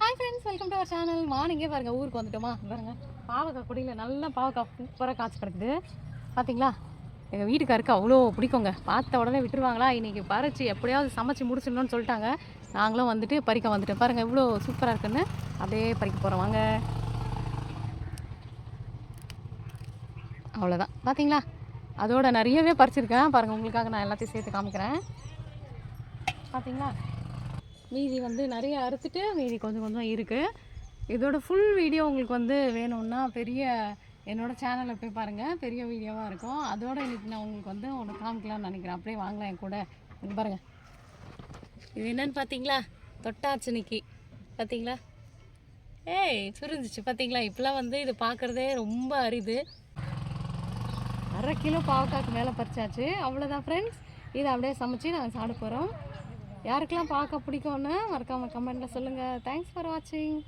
Hi friends, welcome to our channel. மார்னிங்கே பாருங்கள் ஊருக்கு வந்துட்டோமா. பாருங்கள் பாவக்காய் கொடியில் நல்லா பாவக்காய் சூப்பராக காய்ச்சி கிடக்குது பார்த்தீங்களா. எங்கள் வீட்டுக்காருக்கு அவ்வளோ பிடிக்குங்க. பார்த்த உடனே விட்டுருவாங்களா, இன்றைக்கி பறிச்சு எப்படியாவது சமைச்சு முடிச்சிடணும்னு சொல்லிட்டாங்க. நாங்களும் வந்துட்டு பறிக்க வந்துட்டோம். பாருங்கள் இவ்வளோ சூப்பராக இருக்குன்னு அப்படியே பறிக்க போகிறோம். வாங்க. அவ்வளோதான் பார்த்தீங்களா. அதோட நிறையவே பறிச்சிருக்கேன் பாருங்கள். உங்களுக்காக நான் எல்லாத்தையும் சேர்த்து காமிக்கிறேன். பார்த்தீங்களா, மீதி வந்து நிறைய அறுத்துட்டு மீதி கொஞ்சம் கொஞ்சம் இருக்குது. இதோட ஃபுல் வீடியோ உங்களுக்கு வந்து வேணும்னா என்னோடய சேனலில் போய் பாருங்கள், பெரிய வீடியோவாக இருக்கும். அதோட இன்றைக்கி நான் உங்களுக்கு வந்து ஒன்று காமிக்கலாம்னு நினைக்கிறேன். அப்படியே வாங்கலாம் என் கூட. இங்கே பாருங்கள், இது என்னன்னு பார்த்தீங்களா, தொட்டாச்சினிக்கி பார்த்தீங்களா. சுரிஞ்சிச்சு பார்த்தீங்களா. இப்போலாம் வந்து இது பார்க்குறதே ரொம்ப அரிது. 1/2 கிலோ பாவக்காய்க்கு மேலே பறிச்சாச்சு. அவ்வளோதான் ஃப்ரெண்ட்ஸ். இதை அப்படியே சமைச்சு நாங்கள் சாப்பிட போகிறோம். யாருக்கெல்லாம் பார்க்க பிடிக்கும்னு மறக்காமல் கமெண்ட்டில் சொல்லுங்கள். தேங்க்ஸ் ஃபார் வாட்சிங்.